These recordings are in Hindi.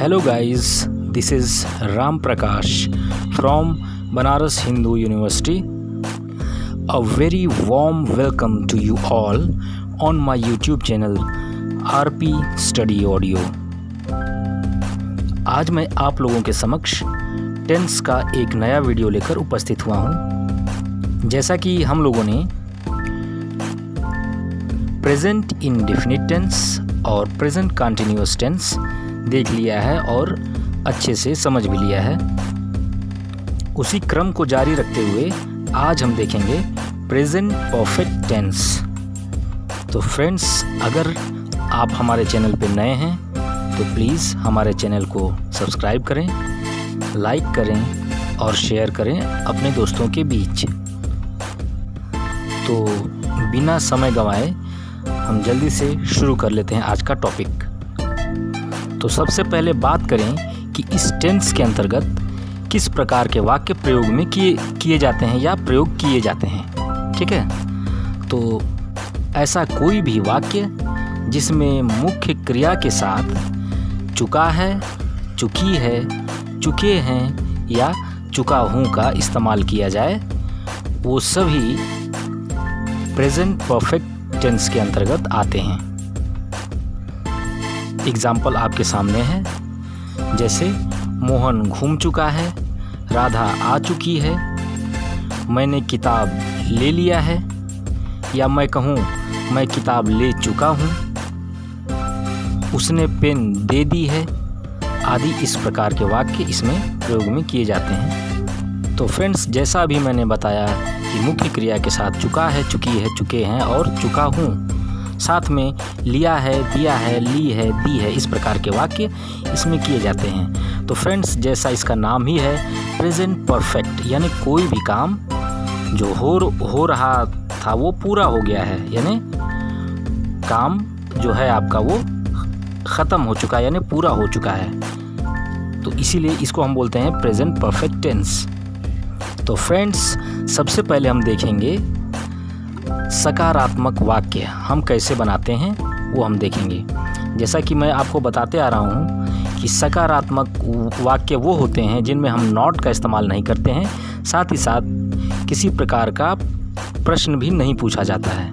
Hello guys, this is Ram Prakash from Banaras Hindu University. A very warm welcome to you all on my YouTube channel RP Study Audio. आज मैं आप लोगों के समक्ष टेंस का एक नया वीडियो लेकर उपस्थित हुआ हूँ। जैसा कि हम लोगों ने प्रेजेंट इंडेफिनिट टेंस और प्रेजेंट कंटिन्यूअस टेंस देख लिया है और अच्छे से समझ भी लिया है, उसी क्रम को जारी रखते हुए आज हम देखेंगे प्रेजेंट परफेक्ट टेंस। तो फ्रेंड्स, अगर आप हमारे चैनल पर नए हैं तो प्लीज़ हमारे चैनल को सब्सक्राइब करें, लाइक करें और शेयर करें अपने दोस्तों के बीच। तो बिना समय गंवाए हम जल्दी से शुरू कर लेते हैं आज का टॉपिक। तो सबसे पहले बात करें कि इस टेंस के अंतर्गत किस प्रकार के वाक्य प्रयोग में किए जाते हैं या प्रयोग किए जाते हैं। ठीक है, तो ऐसा कोई भी वाक्य जिसमें मुख्य क्रिया के साथ चुका है, चुकी है, चुके हैं या चुका हूँ का इस्तेमाल किया जाए, वो सभी प्रेजेंट परफेक्ट टेंस के अंतर्गत आते हैं। एग्जाम्पल आपके सामने है, जैसे मोहन घूम चुका है, राधा आ चुकी है, मैंने किताब ले लिया है, या मैं कहूँ मैं किताब ले चुका हूँ, उसने पेन दे दी है आदि। इस प्रकार के वाक्य इसमें प्रयोग में किए जाते हैं। तो फ्रेंड्स, जैसा अभी मैंने बताया कि मुख्य क्रिया के साथ चुका है, चुकी है, चुके हैं और चुका हूँ, साथ में लिया है, दिया है, ली है, दी है, इस प्रकार के वाक्य इसमें किए जाते हैं। तो फ्रेंड्स, जैसा इसका नाम ही है प्रेजेंट परफेक्ट, यानी कोई भी काम जो हो रहा था वो पूरा हो गया है, यानी काम जो है आपका वो ख़त्म हो चुका है, यानी पूरा हो चुका है। तो इसीलिए इसको हम बोलते हैं प्रेजेंट परफेक्ट टेंस। तो फ्रेंड्स, सबसे पहले हम देखेंगे सकारात्मक वाक्य हम कैसे बनाते हैं, वो हम देखेंगे। जैसा कि मैं आपको बताते आ रहा हूँ कि सकारात्मक वाक्य वो होते हैं जिनमें हम नॉट का इस्तेमाल नहीं करते हैं, साथ ही साथ किसी प्रकार का प्रश्न भी नहीं पूछा जाता है,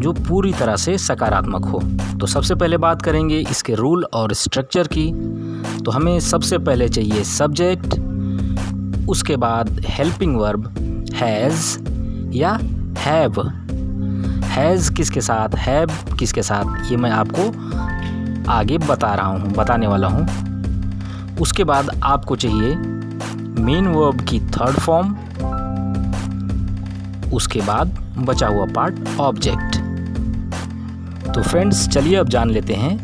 जो पूरी तरह से सकारात्मक हो। तो सबसे पहले बात करेंगे इसके रूल और स्ट्रक्चर की। तो हमें सबसे पहले चाहिए सब्जेक्ट, उसके बाद हेल्पिंग वर्ब हैज़ या हैव। हैज़ किसके साथ, हैव किसके साथ, ये मैं आपको आगे बताने वाला हूँ। उसके बाद आपको चाहिए मेन वर्ब की थर्ड फॉर्म, उसके बाद बचा हुआ पार्ट ऑब्जेक्ट। तो फ्रेंड्स, चलिए अब जान लेते हैं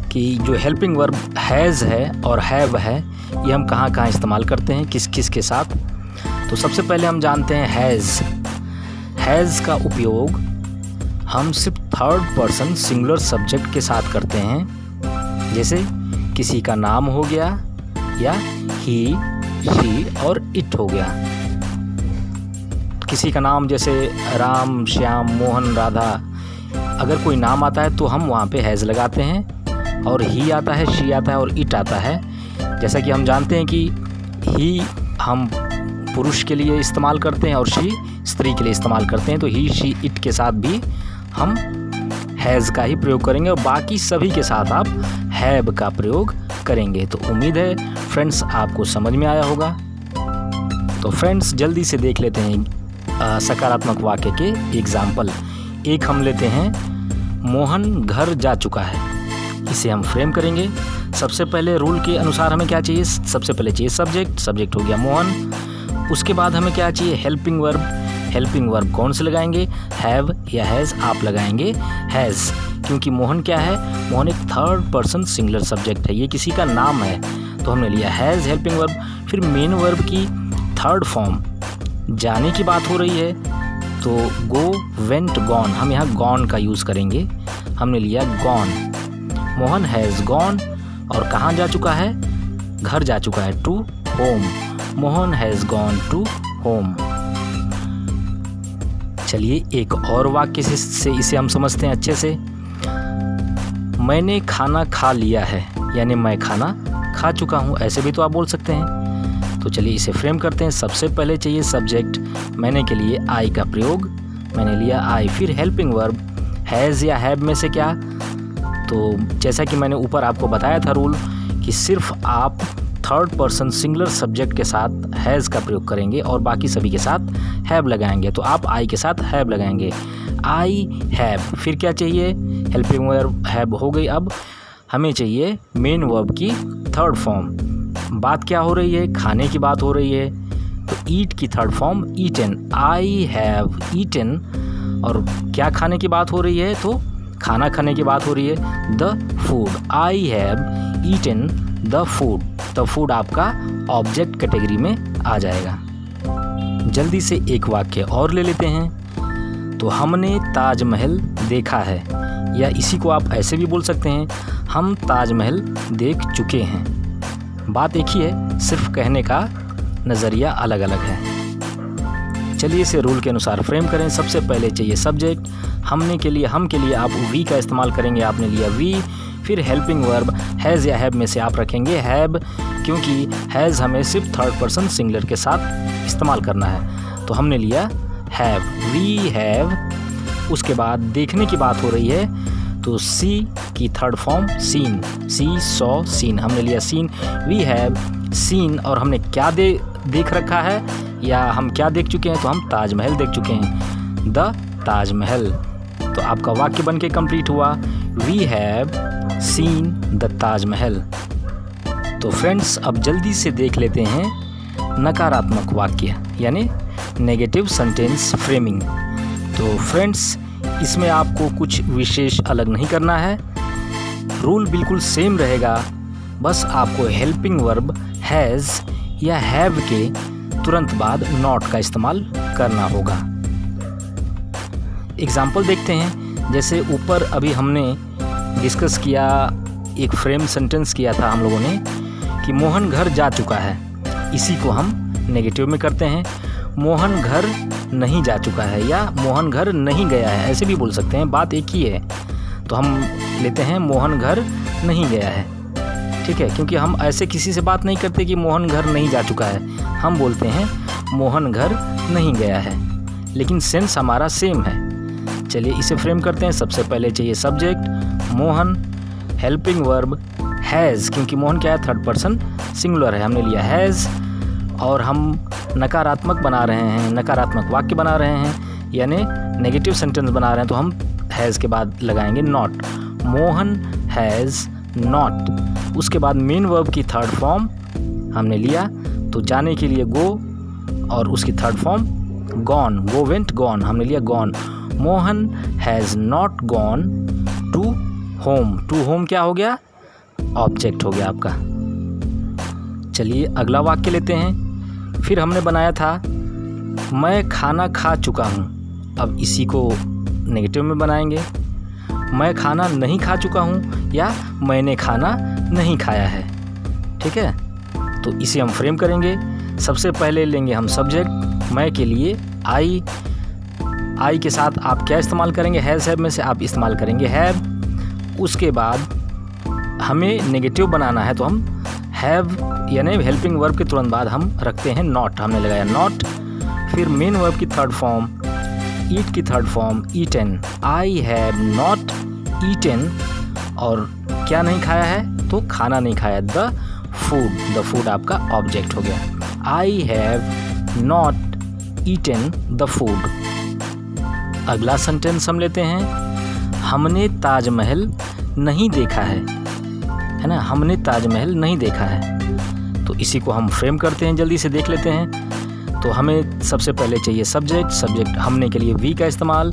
कि जो हेल्पिंग वर्ब हैज़ है और हैव है, ये हम कहाँ कहाँ इस्तेमाल करते हैं, किस किस के साथ। तो सबसे पहले हम जानते हैं हैज़। हैज़ का उपयोग हम सिर्फ थर्ड पर्सन सिंगुलर सब्जेक्ट के साथ करते हैं, जैसे किसी का नाम हो गया या ही, शी और इट हो गया। किसी का नाम जैसे राम, श्याम, मोहन, राधा, अगर कोई नाम आता है तो हम वहाँ पे हैज़ लगाते हैं, और ही आता है, शी आता है और इट आता है। जैसा कि हम जानते हैं कि ही हम पुरुष के लिए इस्तेमाल करते हैं और शी स्त्री के लिए इस्तेमाल करते हैं, तो ही, शी, इट के साथ भी हम हैज़ का ही प्रयोग करेंगे और बाकी सभी के साथ आप हैव का प्रयोग करेंगे। तो उम्मीद है फ्रेंड्स आपको समझ में आया होगा। तो फ्रेंड्स, जल्दी से देख लेते हैं सकारात्मक वाक्य के एग्जाम्पल। एक हम लेते हैं, मोहन घर जा चुका है। इसे हम फ्रेम करेंगे। सबसे पहले रूल के अनुसार हमें क्या चाहिए, सबसे पहले चाहिए सब्जेक्ट, सब्जेक्ट हो गया मोहन। उसके बाद हमें क्या चाहिए, हेल्पिंग वर्ब। हेल्पिंग वर्ब कौन से लगाएंगे, हैव या हैज़, आप लगाएंगे हैज़, क्योंकि मोहन क्या है, मोहन एक थर्ड पर्सन सिंगुलर सब्जेक्ट है, ये किसी का नाम है, तो हमने लिया हैज़ हेल्पिंग वर्ब। फिर मेन वर्ब की थर्ड फॉर्म, जाने की बात हो रही है तो गो, वेंट, गॉन, हम यहाँ गॉन का यूज़ करेंगे, हमने लिया गॉन। मोहन हैज़ गॉन, और कहाँ जा चुका है, घर जा चुका है, to home. Mohan has gone to home. चलिए एक और वाक्य से इसे हम समझते हैं अच्छे से। मैंने खाना खा लिया है, यानी मैं खाना खा चुका हूँ, ऐसे भी तो आप बोल सकते हैं। तो चलिए इसे फ्रेम करते हैं। सबसे पहले चाहिए सब्जेक्ट, मैंने के लिए आई का प्रयोग, मैंने लिया आई। फिर हेल्पिंग वर्ब हैज़ या हैव में से क्या, तो जैसा कि मैंने ऊपर आपको बताया था रूल कि सिर्फ आप थर्ड पर्सन सिंगुलर सब्जेक्ट के साथ हैज़ का प्रयोग करेंगे और बाकी सभी के साथ हैव लगाएंगे। तो आप आई के साथ हैव लगाएंगे, आई हैव। फिर क्या चाहिए, हेल्पिंग वर्ब हैव हो गई। अब हमें चाहिए मेन वर्ब की थर्ड फॉर्म। बात क्या हो रही है, खाने की बात हो रही है, तो ईट की third form eaten, I have eaten. और क्या खाने की बात हो रही है, तो खाना खाने की बात हो रही है, the food, I have eaten the food. The food आपका ऑब्जेक्ट कैटेगरी में आ जाएगा। जल्दी से एक वाक्य और ले लेते हैं। तो हमने ताजमहल देखा है, या इसी को आप ऐसे भी बोल सकते हैं, हम ताजमहल देख चुके हैं। बात एक ही है, सिर्फ कहने का नज़रिया अलग अलग है। चलिए इसे रूल के अनुसार फ्रेम करें। सबसे पहले चाहिए सब्जेक्ट, हमने के लिए, हम के लिए आप वी का इस्तेमाल करेंगे, आपने लिया वी। फिर हेल्पिंग वर्ब हैज़ या हैव में से आप रखेंगे हैव, क्योंकि हैज़ हमें सिर्फ थर्ड पर्सन सिंगुलर के साथ इस्तेमाल करना है, तो हमने लिया हैव, वी हैव। उसके बाद देखने की बात हो रही है, तो सी की थर्ड फॉर्म सीन, सी सॉ सीन, हमने लिया सीन, वी हैव सीन। और हमने क्या देख रखा है या हम क्या देख चुके हैं, तो हम ताजमहल देख चुके हैं, द ताजमहल। तो आपका वाक्य बन के कंप्लीट हुआ, we have seen the Taj Mahal. तो फ्रेंड्स अब जल्दी से देख लेते हैं नकारात्मक वाक्य यानी नेगेटिव सेंटेंस फ्रेमिंग। तो फ्रेंड्स इसमें आपको कुछ विशेष अलग नहीं करना है, रूल बिल्कुल सेम रहेगा, बस आपको हेल्पिंग वर्ब हैज़ या हैव के तुरंत बाद नॉट का इस्तेमाल करना होगा। एग्जाम्पल देखते हैं, जैसे ऊपर अभी हमने डिस्कस किया, एक फ्रेम सेंटेंस किया था हम लोगों ने कि मोहन घर जा चुका है, इसी को हम नेगेटिव में करते हैं, मोहन घर नहीं जा चुका है या मोहन घर नहीं गया है, ऐसे भी बोल सकते हैं, बात एक ही है। तो हम लेते हैं मोहन घर नहीं गया है, ठीक है, क्योंकि हम ऐसे किसी से बात नहीं करते कि मोहन घर नहीं जा चुका है, हम बोलते हैं मोहन घर नहीं गया है, लेकिन सेंस हमारा सेम है। चलिए इसे फ्रेम करते हैं। सबसे पहले चाहिए subject Mohan, helping verb has, क्योंकि मोहन क्या है, थर्ड पर्सन सिंगुलर है, हमने लिया हैज़। और हम नकारात्मक बना रहे हैं, नकारात्मक वाक्य बना रहे हैं, यानी नेगेटिव सेंटेंस बना रहे हैं, तो हम हैज़ के बाद लगाएंगे नॉट, मोहन हैज़ नॉट। उसके बाद मेन वर्ब की थर्ड फॉर्म हमने लिया, तो जाने के लिए गो, और उसकी third form gone, go went gone, हमने लिया gone, Mohan has not gone to home. To home क्या हो गया, ऑब्जेक्ट हो गया आपका। चलिए अगला वाक्य लेते हैं। फिर हमने बनाया था मैं खाना खा चुका हूँ, अब इसी को नेगेटिव में बनाएंगे, मैं खाना नहीं खा चुका हूँ या मैंने खाना नहीं खाया है, ठीक है। तो इसे हम फ्रेम करेंगे। सबसे पहले लेंगे हम सब्जेक्ट, मैं के लिए आई, आई के साथ आप क्या इस्तेमाल करेंगे, हैज़ हैव में से आप इस्तेमाल करेंगे हैव। उसके बाद हमें नेगेटिव बनाना है, तो हम हैव यानी हेल्पिंग वर्ब के तुरंत बाद हम रखते हैं नॉट, हमने लगाया नॉट। फिर मेन वर्ब की थर्ड फॉर्म ईट की third form eaten, I have not eaten. और क्या नहीं खाया है, तो खाना नहीं खाया, द फूड, द फूड आपका ऑब्जेक्ट हो गया, I have not eaten the food. अगला सेंटेंस हम लेते हैं, हमने ताजमहल नहीं देखा है ना, हमने ताजमहल नहीं देखा है। तो इसी को हम फ्रेम करते हैं, जल्दी से देख लेते हैं। तो हमें सबसे पहले चाहिए सब्जेक्ट, सब्जेक्ट हमने के लिए वी का इस्तेमाल,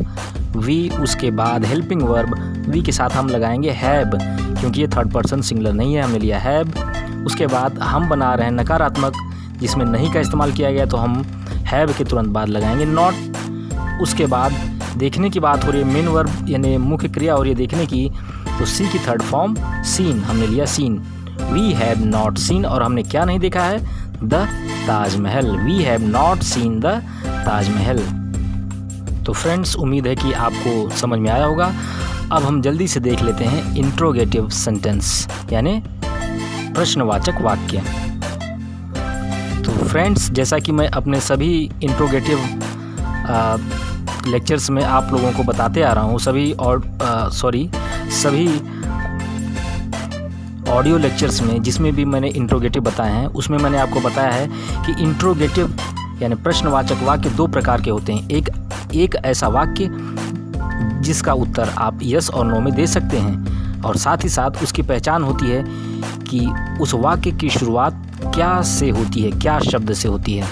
वी। उसके बाद हेल्पिंग वर्ब वी के साथ हम लगाएंगे हैव, क्योंकि ये थर्ड पर्सन सिंगुलर नहीं है, हमने लिया हैव। उसके बाद हम बना रहे हैं नकारात्मक, जिसमें नहीं का इस्तेमाल किया गया, तो हम हैव के तुरंत बाद लगाएंगे नॉट। उसके बाद देखने की बात हो रही है, मेन वर्ब यानी मुख्य क्रिया हो रही है देखने की, तो सी की थर्ड फॉर्म सीन, हमने लिया seen, we have not seen. और हमने क्या नहीं देखा है, the Taj Mahal, we have not seen the Taj Mahal. तो फ्रेंड्स उम्मीद है कि आपको समझ में आया होगा। अब हम जल्दी से देख लेते हैं इंट्रोगेटिव सेंटेंस यानी प्रश्नवाचक वाक्य। तो फ्रेंड्स, जैसा कि मैं अपने सभी इंट्रोगेटिव लेक्चर्स में आप लोगों को बताते आ रहा हूँ, सभी ऑडियो लेक्चर्स में जिसमें भी मैंने इंट्रोगेटिव बताए हैं, उसमें मैंने आपको बताया है कि इंट्रोगेटिव यानी प्रश्नवाचक वाक्य दो प्रकार के होते हैं। एक ऐसा वाक्य जिसका उत्तर आप यस और नो में दे सकते हैं, और साथ ही साथ उसकी पहचान होती है कि उस वाक्य की शुरुआत क्या से होती है, क्या शब्द से होती है।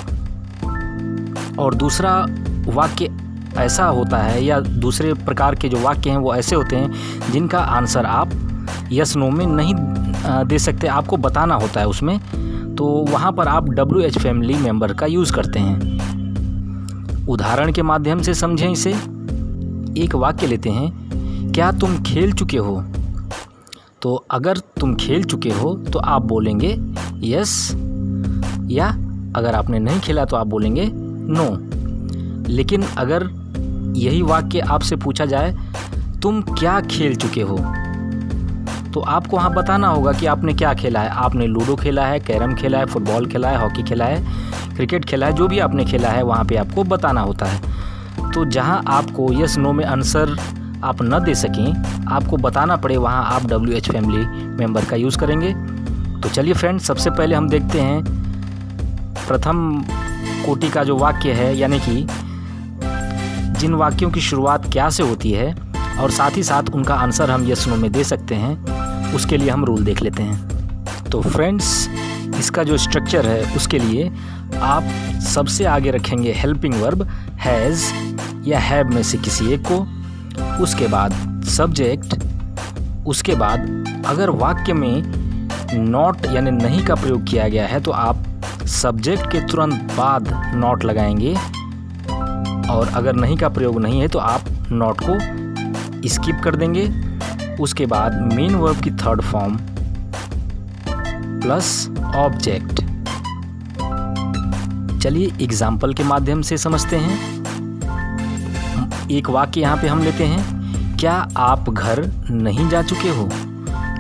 और दूसरा वाक्य ऐसा होता है, या दूसरे प्रकार के जो वाक्य हैं वो ऐसे होते हैं जिनका आंसर आप यस नो में नहीं दे सकते, आपको बताना होता है उसमें। तो वहाँ पर आप WH फैमिली मेंबर का यूज़ करते हैं। उदाहरण के माध्यम से समझें इसे। एक वाक्य लेते हैं, क्या तुम खेल चुके हो? तो अगर तुम खेल चुके हो तो आप बोलेंगे यस, या अगर आपने नहीं खेला तो आप बोलेंगे नो। लेकिन अगर यही वाक्य आपसे पूछा जाए तुम क्या खेल चुके हो, तो आपको वहाँ बताना होगा कि आपने क्या खेला है। आपने लूडो खेला है, कैरम खेला है, फुटबॉल खेला है, हॉकी खेला है, क्रिकेट खेला है, जो भी आपने खेला है वहाँ पे आपको बताना होता है। तो जहाँ आपको यस नो में आंसर आप न दे सकें, आपको बताना पड़े, वहाँ आप WH फैमिली मेंबर का यूज़ करेंगे। तो चलिए फ्रेंड्स, सबसे पहले हम देखते हैं प्रथम कोटि का जो वाक्य है, यानी कि जिन वाक्यों की शुरुआत क्या से होती है और साथ ही साथ उनका आंसर हम यस नो में दे सकते हैं, उसके लिए हम रूल देख लेते हैं। तो फ्रेंड्स, इसका जो स्ट्रक्चर है उसके लिए आप सबसे आगे रखेंगे हेल्पिंग वर्ब हैज़ या हैव में से किसी एक को, उसके बाद सब्जेक्ट, उसके बाद अगर वाक्य में नॉट यानी नहीं का प्रयोग किया गया है तो आप सब्जेक्ट के तुरंत बाद नॉट लगाएंगे, और अगर नहीं का प्रयोग नहीं है तो आप नॉट को स्किप कर देंगे। उसके बाद मेन वर्ब की थर्ड फॉर्म प्लस ऑब्जेक्ट। चलिए एग्जाम्पल के माध्यम से समझते हैं। एक वाक्य यहाँ पे हम लेते हैं, क्या आप घर नहीं जा चुके हो?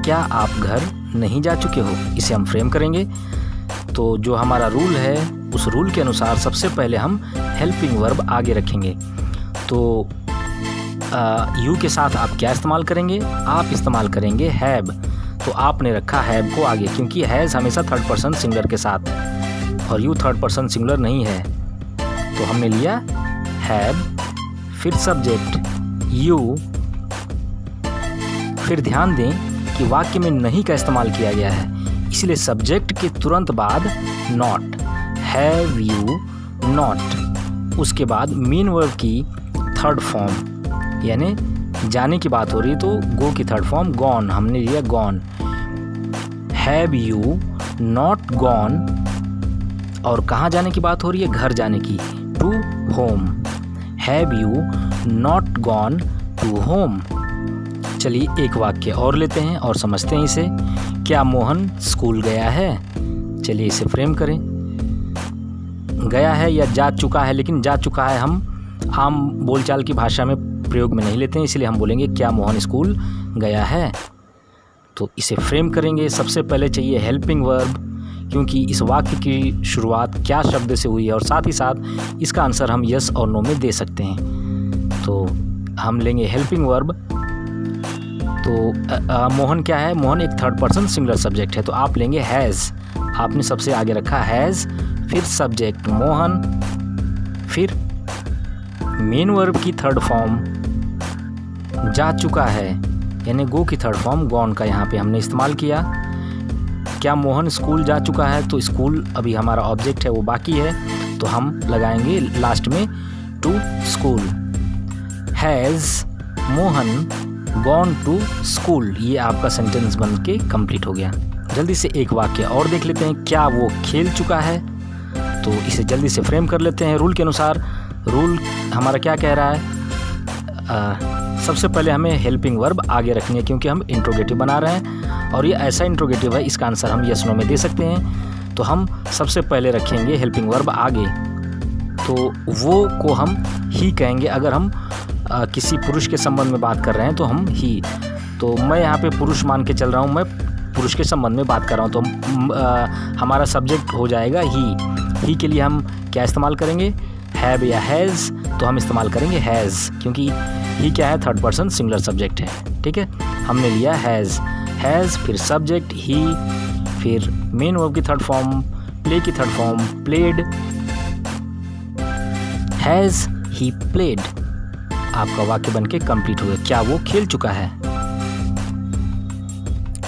क्या आप घर नहीं जा चुके हो? इसे हम फ्रेम करेंगे। तो जो हमारा रूल है उस रूल के अनुसार सबसे पहले हम हेल्पिंग वर्ब आगे रखेंगे। तो यू के साथ आप क्या इस्तेमाल करेंगे? आप इस्तेमाल करेंगे हैव। तो आपने रखा हैव को आगे, क्योंकि हैज़ हमेशा थर्ड पर्सन सिंगुलर के साथ और यू थर्ड पर्सन सिंगुलर नहीं है। तो हमने लिया हैव, फिर सब्जेक्ट यू, फिर ध्यान दें कि वाक्य में नहीं का इस्तेमाल किया गया है, इसलिए सब्जेक्ट के तुरंत बाद नॉट, हैव यू नॉट। उसके बाद मेन वर्ब की थर्ड फॉर्म, यानी जाने की बात हो रही है तो गो की थर्ड फॉर्म गॉन, हमने लिया gone. Have you not gone, और कहाँ जाने की बात हो रही है? घर जाने की, to home. Have you not gone to home. चलिए एक वाक्य और लेते हैं और समझते हैं इसे। क्या मोहन स्कूल गया है? चलिए इसे फ्रेम करें। गया है या जा चुका है, लेकिन जा चुका है हम आम बोलचाल की भाषा में प्रयोग में नहीं लेते हैं, इसलिए हम बोलेंगे क्या मोहन स्कूल गया है। तो इसे फ्रेम करेंगे। सबसे पहले चाहिए हेल्पिंग वर्ब, क्योंकि इस वाक्य की शुरुआत क्या शब्द से हुई है और साथ ही साथ इसका आंसर हम यस और नो में दे सकते हैं। तो हम लेंगे हेल्पिंग वर्ब। तो मोहन क्या है? मोहन एक थर्ड पर्सन सिंगुलर सब्जेक्ट है, तो आप लेंगे हैज़। आपने सबसे आगे रखा हैज़, फिर सब्जेक्ट मोहन, फिर मेन वर्ब की थर्ड फॉर्म जा चुका है, यानी गो की थर्ड फॉर्म गॉन का यहाँ पे हमने इस्तेमाल किया। क्या मोहन स्कूल जा चुका है? तो स्कूल अभी हमारा ऑब्जेक्ट है, वो बाकी है, तो हम लगाएंगे लास्ट में to school. Has Mohan gone to school, ये आपका सेंटेंस बन के कंप्लीट हो गया। जल्दी से एक वाक्य और देख लेते हैं। क्या वो खेल चुका है? तो इसे जल्दी से फ्रेम कर लेते हैं रूल के अनुसार। रूल हमारा क्या कह रहा है? सबसे पहले हमें हेल्पिंग वर्ब आगे रखनी है, क्योंकि हम इंट्रोगेटिव बना रहे हैं और ये ऐसा इंट्रोगेटिव है, इसका आंसर हम यस नो में दे सकते हैं। तो हम सबसे पहले रखेंगे हेल्पिंग वर्ब आगे, तो वो को हम ही कहेंगे। अगर हम किसी पुरुष के संबंध में बात कर रहे हैं तो हम ही। तो मैं यहाँ पे पुरुष मान के चल रहा हूँ, मैं पुरुष के संबंध में बात कर रहा हूँ, तो हमारा सब्जेक्ट हो जाएगा ही के लिए हम क्या इस्तेमाल करेंगे, हैव या हैज़, तो हम इस्तेमाल करेंगे हैज़, क्योंकि ही क्या है, थर्ड पर्सन सिंगुलर सब्जेक्ट है। ठीक है, हमने लिया हैज़, फिर सब्जेक्ट ही, फिर मेन वर्ब की थर्ड फॉर्म, प्ले की third form played, has he played. आपका वाक्य बनके कंप्लीट हो गया, क्या वो खेल चुका है।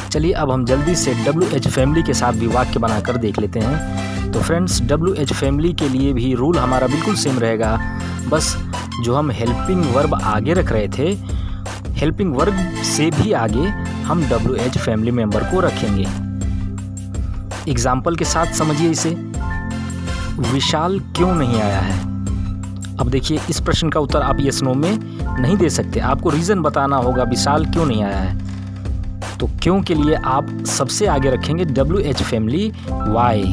चलिए अब हम जल्दी से WH फैमिली के साथ भी वाक्य बनाकर देख लेते हैं। तो फ्रेंड्स, WH फैमिली के लिए भी रूल हमारा बिल्कुल सेम रहेगा, बस जो हम हेल्पिंग वर्ब आगे रख रहे थे, हेल्पिंग वर्ब से भी आगे हम WH फैमिली मेंबर को रखेंगे। एग्जाम्पल के साथ समझिए इसे। विशाल क्यों नहीं आया है? अब देखिए, इस प्रश्न का उत्तर आप यस नो में नहीं दे सकते, आपको रीज़न बताना होगा विशाल क्यों नहीं आया है। तो क्यों के लिए आप सबसे आगे रखेंगे WH फैमिली वाई।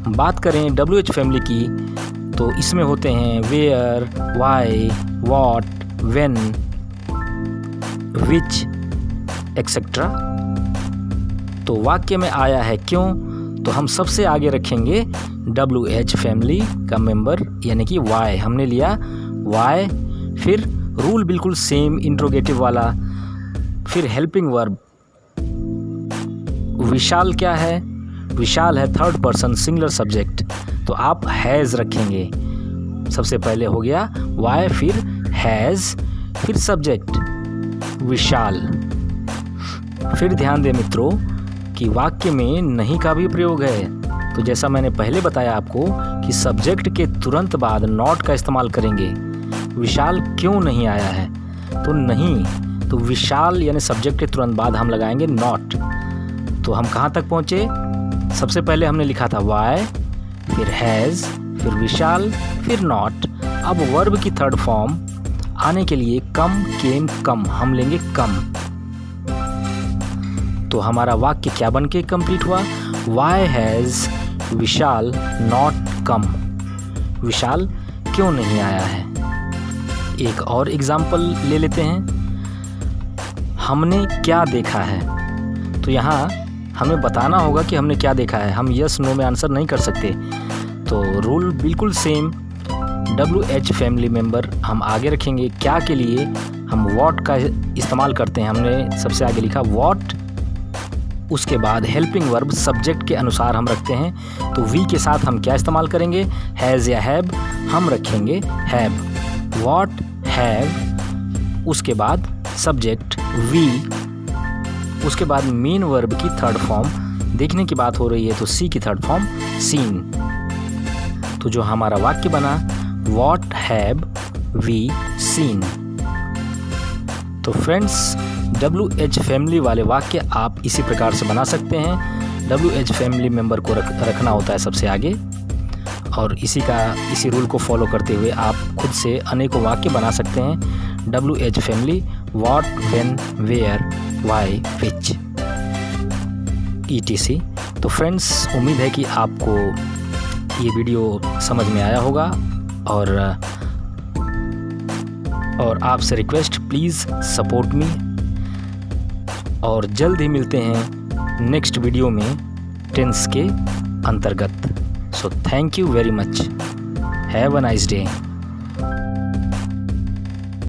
बात करें WH फैमिली की, तो इसमें होते हैं where, why, what, when, which, etcetera. तो वाक्य में आया है क्यों, तो हम सबसे आगे रखेंगे WH फैमिली का मेंबर यानी कि वाई। हमने लिया वाई, फिर रूल बिल्कुल सेम इंट्रोगेटिव वाला, फिर हेल्पिंग वर्ब। विशाल क्या है, विशाल है थर्ड पर्सन सिंगुलर सब्जेक्ट, तो आप हैज़ रखेंगे। सबसे पहले हो गया वाई, फिर हैज़, फिर सब्जेक्ट विशाल। फिर ध्यान दें मित्रों कि वाक्य में नहीं का भी प्रयोग है। तो जैसा मैंने पहले बताया आपको कि सब्जेक्ट के तुरंत बाद नॉट का इस्तेमाल करेंगे। विशाल क्यों नहीं आया है, तो नहीं, तो विशाल यानी सब्जेक्ट के तुरंत बाद हम लगाएंगे नॉट। तो हम कहाँ तक पहुँचे, सबसे पहले हमने लिखा था वाई, फिर हैज़, फिर विशाल, फिर नॉट। अब वर्ब की थर्ड फॉर्म आने के लिए कम, केम, कम, हम लेंगे कम। तो हमारा वाक्य क्या बन के कंप्लीट हुआ, why has Vishal not come. Vishal क्यों नहीं आया है। एक और एग्जाम्पल ले लेते हैं। हमने क्या देखा है, तो यहाँ हमें बताना होगा कि हमने क्या देखा है, हम यस नो में आंसर नहीं कर सकते। तो रूल बिल्कुल सेम, WH फैमिली मेंबर हम आगे रखेंगे। क्या के लिए हम वॉट का इस्तेमाल करते हैं, हमने सबसे आगे लिखा वॉट, उसके बाद हेल्पिंग वर्ब सब्जेक्ट के अनुसार हम रखते हैं। तो वी के साथ हम क्या इस्तेमाल करेंगे, हैज़ या हैव, हम रखेंगे हैव, वॉट, हैव, उसके बाद सब्जेक्ट वी, उसके बाद मेन वर्ब की थर्ड फॉर्म, देखने की बात हो रही है तो सी की थर्ड फॉर्म सीन। तो जो हमारा वाक्य बना, वॉट हैव वी सीन। तो फ्रेंड्स, WH फैमिली वाले वाक्य आप इसी प्रकार से बना सकते हैं। WH फैमिली मेंबर को रखना होता है सबसे आगे, और इसी रूल को फॉलो करते हुए आप खुद से अनेकों वाक्य बना सकते हैं। WH family what, when, where, why, which, ETC। तो फ्रेंड्स, उम्मीद है कि आपको ये वीडियो समझ में आया होगा, और आपसे रिक्वेस्ट, प्लीज़ सपोर्ट मी, और जल्द ही मिलते हैं नेक्स्ट वीडियो में टेंस के अंतर्गत। So thank you very much, have a nice day.